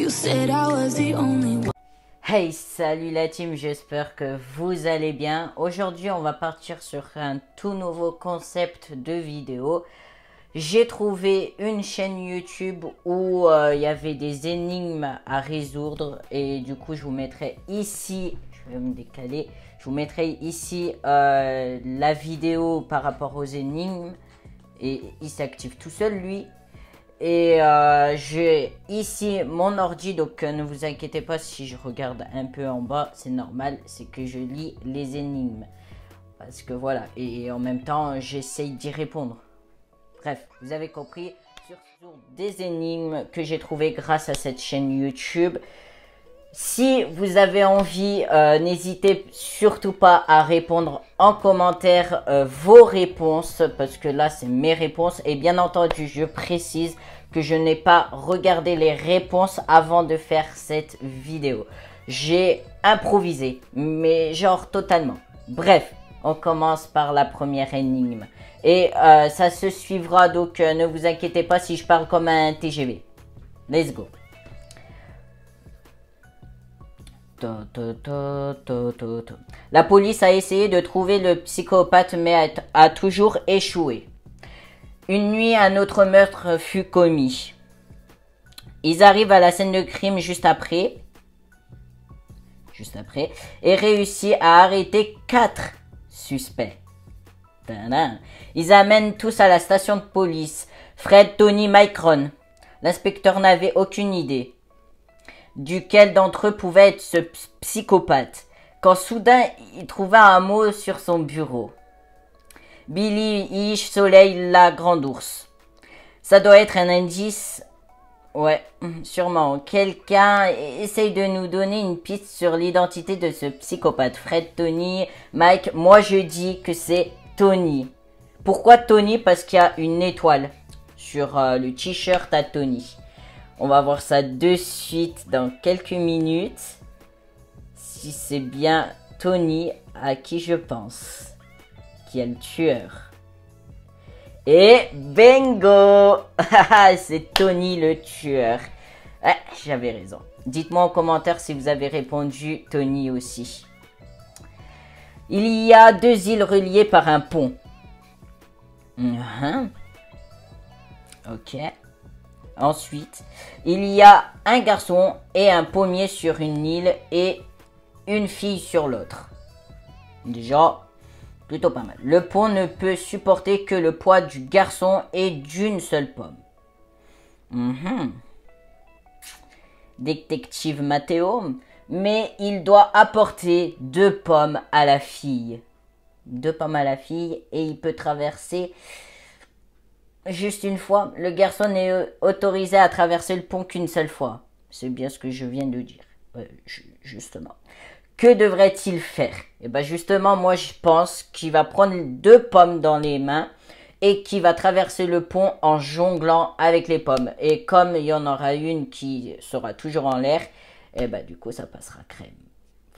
said I was the only one. Hey, salut la team, j'espère que vous allez bien. Aujourd'hui, on va partir sur un tout nouveau concept de vidéo. J'ai trouvé une chaîne YouTube où il y avait des énigmes à résoudre et du coup, je vous mettrai ici, je vais me décaler, je vous mettrai ici la vidéo par rapport aux énigmes et il s'active tout seul lui. Et j'ai ici mon ordi, donc ne vous inquiétez pas si je regarde un peu en bas, c'est normal, c'est que je lis les énigmes. Parce que voilà, et en même temps, j'essaye d'y répondre. Bref, vous avez compris, sur des énigmes que j'ai trouvées grâce à cette chaîne YouTube. Si vous avez envie, n'hésitez surtout pas à répondre en commentaire vos réponses, parce que là c'est mes réponses. Et bien entendu, je précise que je n'ai pas regardé les réponses avant de faire cette vidéo. J'ai improvisé, mais genre totalement. Bref, on commence par la première énigme. Et ça se suivra, donc ne vous inquiétez pas si je parle comme un TGV. Let's go. La police a essayé de trouver le psychopathe mais a toujours échoué. Une nuit, un autre meurtre fut commis. Ils arrivent à la scène de crime juste après et réussissent à arrêter 4 suspects. Tadam. Ils amènent tous à la station de police. Fred, Tony, Mike, Ron. L'inspecteur n'avait aucune idée duquel d'entre eux pouvait être ce psychopathe, quand soudain il trouva un mot sur son bureau. Billy, Ish, Soleil, la grande ours. Ça doit être un indice. Ouais, sûrement. Quelqu'un essaye de nous donner une piste sur l'identité de ce psychopathe. Fred, Tony, Mike, moi je dis que c'est Tony. Pourquoi Tony? Parce qu'il y a une étoile sur le t-shirt à Tony. On va voir ça de suite dans quelques minutes. Si c'est bien Tony à qui je pense. Qui est le tueur. Et bingo! C'est Tony le tueur. Ah, j'avais raison. Dites-moi en commentaire si vous avez répondu Tony aussi. Il y a 2 îles reliées par un pont. Ok. Ensuite, il y a un garçon et un pommier sur une île et une fille sur l'autre. Déjà, plutôt pas mal. Le pont ne peut supporter que le poids du garçon et d'une seule pomme. Détective Matteo, mais il doit apporter 2 pommes à la fille. 2 pommes à la fille et il peut traverser... Juste une fois, le garçon n'est autorisé à traverser le pont qu'une seule fois. C'est bien ce que je viens de dire. Justement. Que devrait-il faire? Et bien justement, moi je pense qu'il va prendre 2 pommes dans les mains et qu'il va traverser le pont en jonglant avec les pommes. Et comme il y en aura une qui sera toujours en l'air, et ben du coup ça passera crème.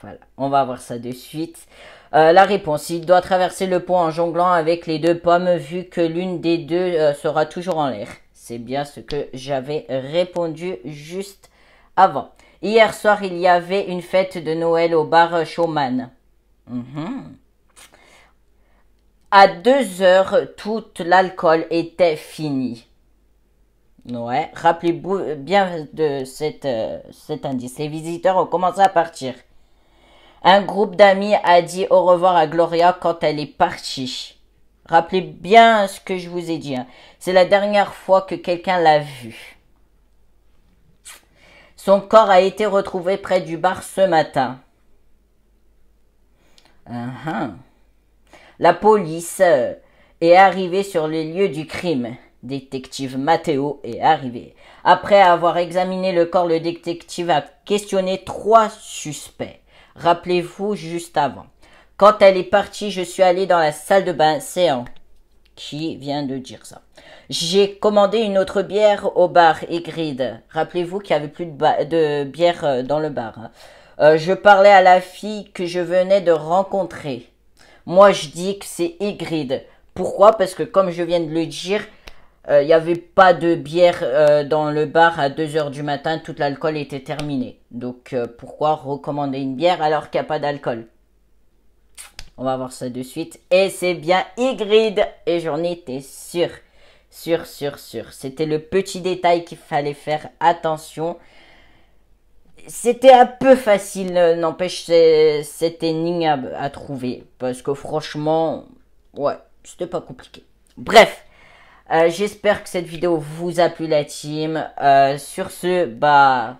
Voilà, on va voir ça de suite. La réponse, il doit traverser le pont en jonglant avec les 2 pommes vu que l'une des 2 sera toujours en l'air. C'est bien ce que j'avais répondu juste avant. Hier soir, il y avait une fête de Noël au bar Showman. À 2 heures, tout l'alcool était fini. Ouais, rappelez-vous bien de cet indice. Les visiteurs ont commencé à partir. Un groupe d'amis a dit au revoir à Gloria quand elle est partie. Rappelez bien ce que je vous ai dit. C'est la dernière fois que quelqu'un l'a vue. Son corps a été retrouvé près du bar ce matin. La police est arrivée sur les lieux du crime. Détective Matteo est arrivé. Après avoir examiné le corps, le détective a questionné 3 suspects. Rappelez-vous juste avant. Quand elle est partie, je suis allé dans la salle de bain. C'est qui vient de dire ça. J'ai commandé une autre bière au bar Ygritte. Rappelez-vous qu'il n'y avait plus de bière dans le bar. Je parlais à la fille que je venais de rencontrer. Moi, je dis que c'est Ygritte. Pourquoi? Parce que comme je viens de le dire, il n'y avait pas de bière dans le bar à 2 heures du matin, tout l'alcool était terminé. Donc pourquoi recommander une bière alors qu'il n'y a pas d'alcool? On va voir ça de suite. Et c'est bien Ygritte. Et j'en étais sûr. Sûr. C'était le petit détail qu'il fallait faire attention. C'était un peu facile, n'empêche, cette énigme à trouver. Parce que franchement, ouais, c'était pas compliqué. Bref, j'espère que cette vidéo vous a plu, la team. Sur ce, bah,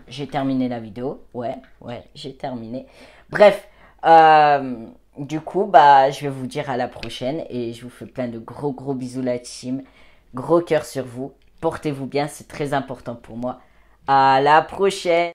j'ai terminé la vidéo. Ouais, j'ai terminé. Bref, du coup, bah, je vais vous dire à la prochaine. Et je vous fais plein de gros bisous, la team. Gros cœur sur vous. Portez-vous bien, c'est très important pour moi. À la prochaine.